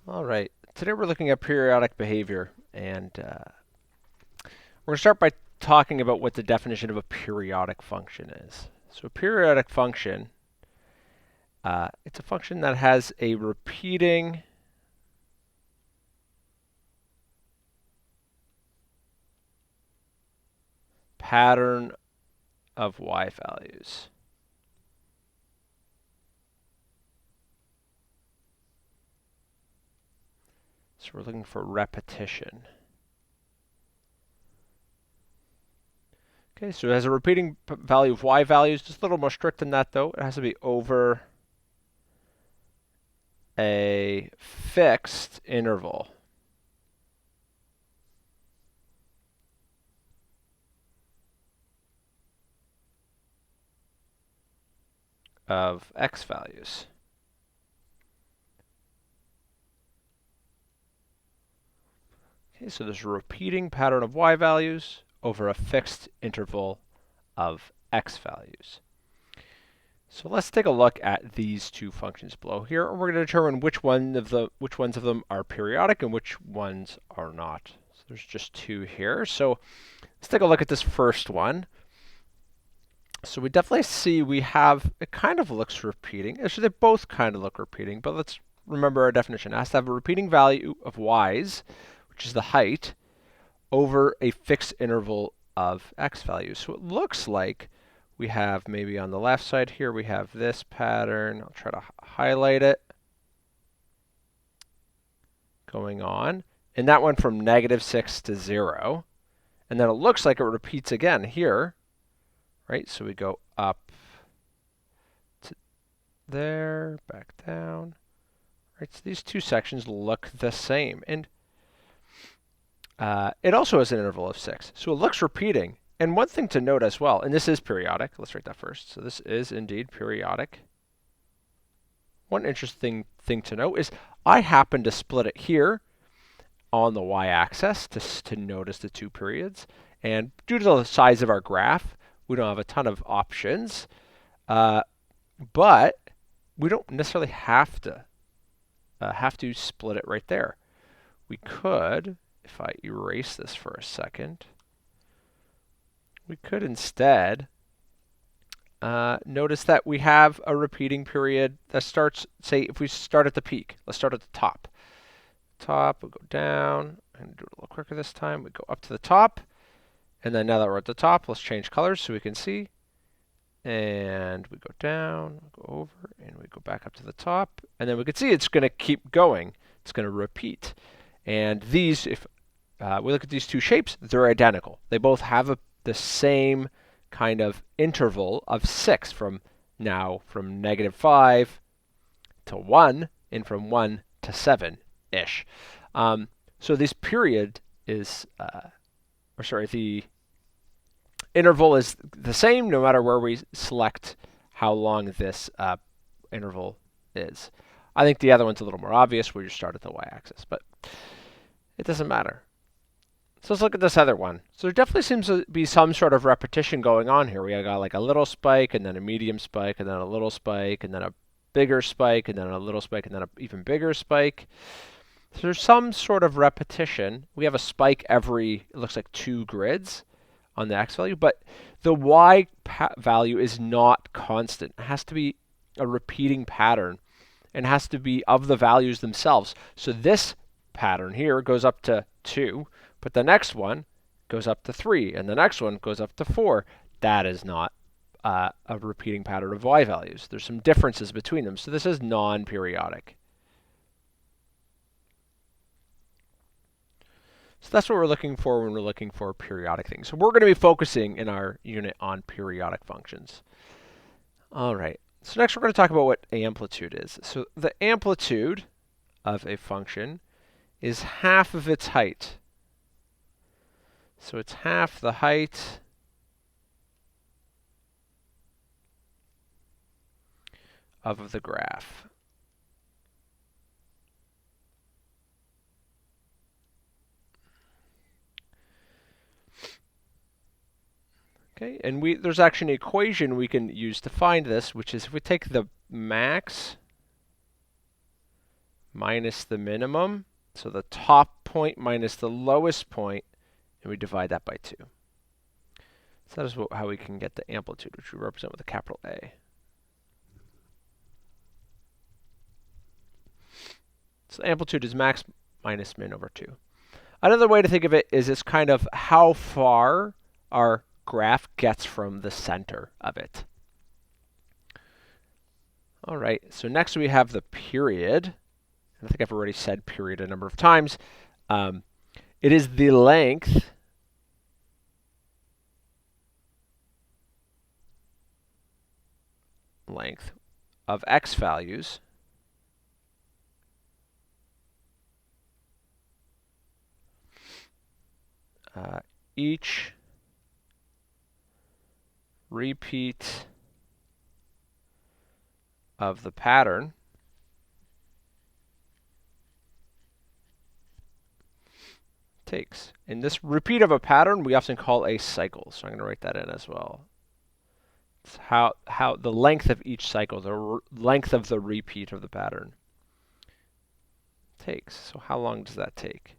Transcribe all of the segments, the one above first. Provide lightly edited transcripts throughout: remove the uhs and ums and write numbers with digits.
All right, today we're looking at periodic behavior, and we're going to start by talking about what the definition of a periodic function is. So a periodic function, it's a function that has a repeating pattern of y values. So we're looking for repetition. Okay, so it has a repeating value of y values, just a little more strict than that though. It has to be over a fixed interval of x values. Okay, so there's a repeating pattern of y values over a fixed interval of x values. So let's take a look at these two functions below here, and we're going to determine which ones of them are periodic and which ones are not. So there's just two here. So let's take a look at this first one. So we definitely see it kind of looks repeating. Actually, they both kind of look repeating, but let's remember our definition. It has to have a repeating value of y's, which is the height, over a fixed interval of x values. So it looks like we have maybe on the left side here, we have this pattern. I'll try to highlight it going on. And that went from -6 to 0. And then it looks like it repeats again here, right? So we go up to there, back down, right? So these two sections look the same. And it also has an interval of 6. So it looks repeating. And one thing to note as well, and this is periodic. Let's write that first. So this is indeed periodic. One interesting thing to note is I happen to split it here on the y-axis to notice the two periods. And due to the size of our graph, we don't have a ton of options. But we don't necessarily have to split it right there. We could, if I erase this for a second, we could instead notice that we have a repeating period that starts, say, if we start at the peak. Let's start at the top. We'll go down. I'm going to do it a little quicker this time. We go up to the top. And then now that we're at the top, let's change colors so we can see. And we go down, go over, and we go back up to the top. And then we can see it's going to keep going. It's going to repeat. And these, if we look at these two shapes, they're identical. They both have the same kind of interval of 6 from -5 to 1 and from 1 to 7-ish. So this period is, the interval is the same no matter where we select how long this interval is. I think the other one's a little more obvious where you start at the y-axis, but it doesn't matter. So let's look at this other one. So there definitely seems to be some sort of repetition going on here. We got like a little spike, and then a medium spike, and then a little spike, and then a bigger spike, and then a little spike, and then an even bigger spike. So there's some sort of repetition. We have a spike every, it looks like 2 grids on the x value, but the y value is not constant. It has to be a repeating pattern and has to be of the values themselves. So this pattern here goes up to 2, but the next one goes up to 3, and the next one goes up to 4. That is not a repeating pattern of y values. There's some differences between them, so this is non-periodic. So that's what we're looking for when we're looking for periodic things. So we're going to be focusing in our unit on periodic functions. All right. So next we're going to talk about what amplitude is. So the amplitude of a function is half of its height. So it's half the height of the graph. Okay, and there's actually an equation we can use to find this, which is if we take the max minus the minimum, so the top point minus the lowest point, and we divide that by 2. So that is how we can get the amplitude, which we represent with a capital A. So the amplitude is max minus min over 2. Another way to think of it is it's kind of how far our graph gets from the center of it. All right, so next we have the period. I think I've already said period a number of times. It is the length of x values each repeat of the pattern takes. And this repeat of a pattern we often call a cycle, so I'm going to write that in as well. It's how the length of each cycle, the length of the repeat of the pattern takes. So how long does that take?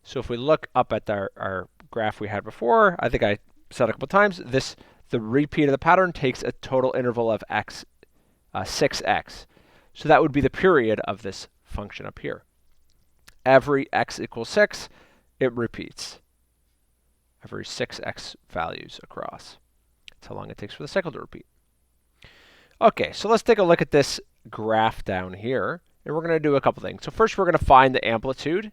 So if we look up at our graph we had before, I think I said a couple times, the repeat of the pattern takes a total interval of x, 6x. So that would be the period of this function up here. Every x equals 6, it repeats. Every 6x values across. That's how long it takes for the cycle to repeat. Okay, so let's take a look at this graph down here, and we're going to do a couple things. So first we're going to find the amplitude.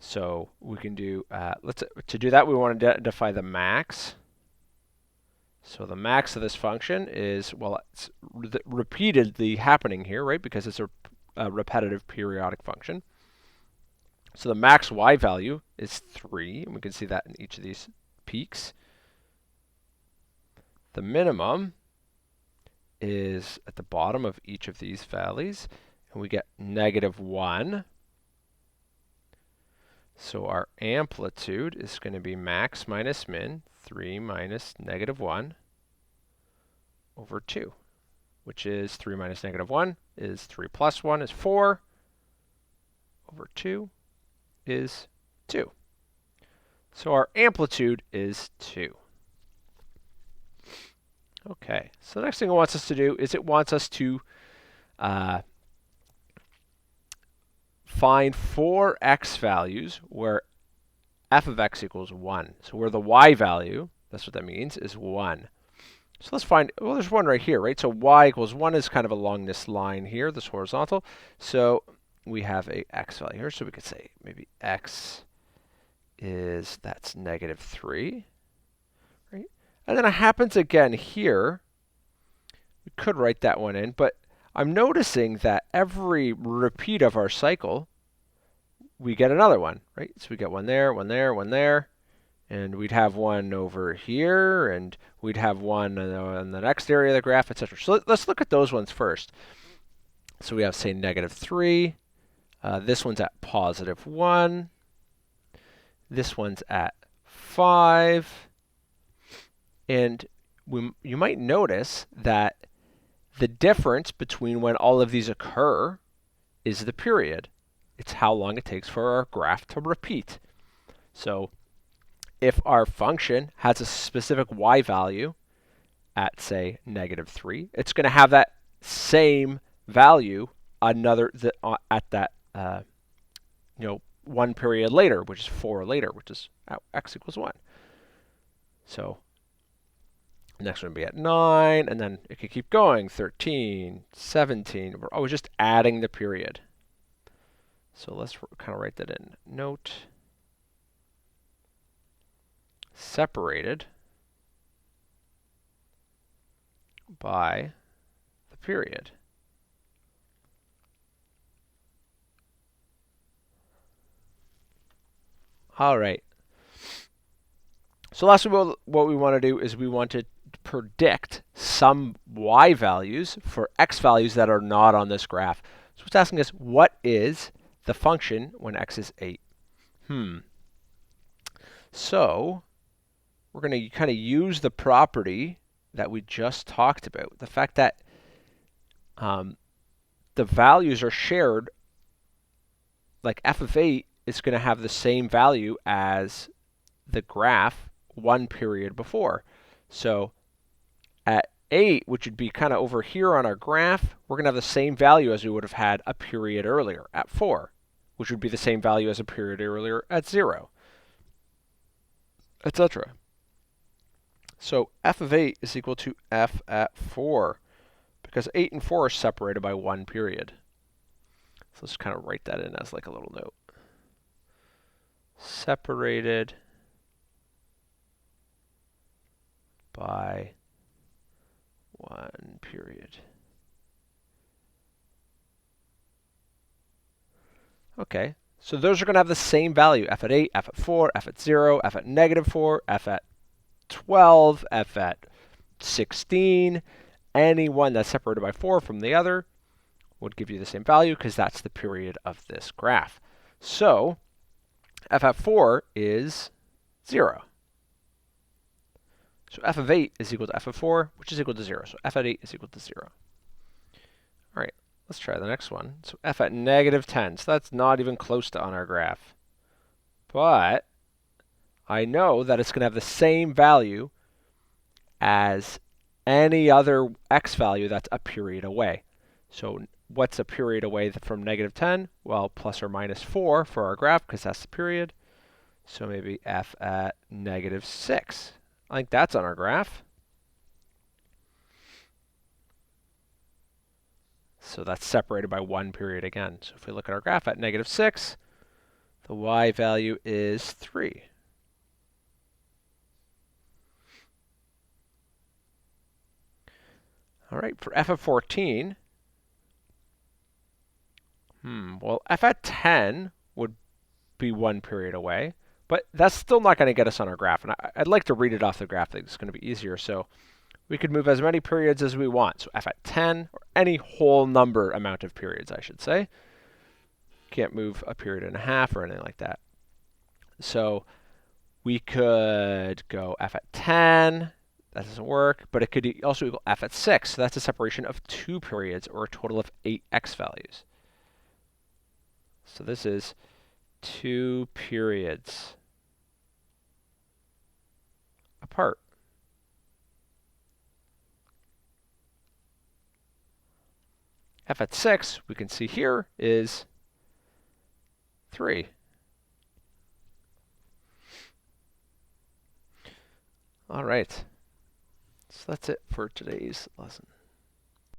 So we can do, to do that we want to define the max. So the max of this function is, well, it's repeatedly happening here, right, because it's a repetitive periodic function. So the max y value is 3, and we can see that in each of these peaks. The minimum is at the bottom of each of these valleys, and we get -1. So our amplitude is going to be max minus min, 3 minus -1 over 2, which is 3 minus -1 is 3 plus 1 is 4 over 2 is 2. So our amplitude is 2. Okay, so the next thing it wants us to do is it wants us to find 4 x values where f of x equals 1. So where the y value, that's what that means, is 1. So let's find, well, there's one right here, right? So y equals 1 is kind of along this line here, this horizontal. So we have a x value here, so we could say maybe x is, that's -3, right? And then it happens again here. We could write that one in, but I'm noticing that every repeat of our cycle, we get another one, right? So we get one there, one there, one there, and we'd have one over here, and we'd have one in the next area of the graph, etc. So let's look at those ones first. So we have, say, -3. This one's at +1. This one's at 5. And you might notice that the difference between when all of these occur is the period. It's how long it takes for our graph to repeat. So if our function has a specific y value at, say, -3, it's going to have that same value at that one period later, which is 4 later, which is x equals 1. So the next one would be at 9, and then it could keep going, 13, 17. We're always just adding the period. So let's kind of write that in. Note, separated by the period. All right. So lastly, what we want to do is we want to predict some y values for x values that are not on this graph. So it's asking us, what is the function when x is 8? So we're going to kind of use the property that we just talked about, the fact that the values are shared like f of 8 is going to have the same value as the graph one period before. So at 8, which would be kind of over here on our graph, we're going to have the same value as we would have had a period earlier at 4, which would be the same value as a period earlier at 0, etc. So f of 8 is equal to f at 4, because 8 and 4 are separated by one period. So let's kind of write that in as like a little note. Separated by one period. Okay, so those are going to have the same value, f at 8, f at 4, f at 0, f at negative 4, f at 12, f at 16. Any one that's separated by 4 from the other would give you the same value because that's the period of this graph. So f at 4 is 0. So f of 8 is equal to f of 4, which is equal to 0. So f at 8 is equal to 0. All right, let's try the next one. So f at negative 10. So that's not even close to on our graph. But I know that it's going to have the same value as any other x value that's a period away. So what's a period away from negative 10? Well, plus or minus 4 for our graph, because that's the period. So maybe f at negative 6. I think that's on our graph. So that's separated by one period again. So if we look at our graph at negative 6, the y value is 3. All right, for f of 14, well, f at 10 would be one period away, but that's still not going to get us on our graph. And I'd like to read it off the graph. I think it's going to be easier. So we could move as many periods as we want. So f at 10, or any whole number amount of periods, I should say. Can't move a period and a half or anything like that. So we could go f at 10. That doesn't work, but it could also equal f at 6. So that's a separation of 2 periods, or a total of 8 x values. So this is 2 periods apart. F at 6, we can see here, is 3. All right. So that's it for today's lesson.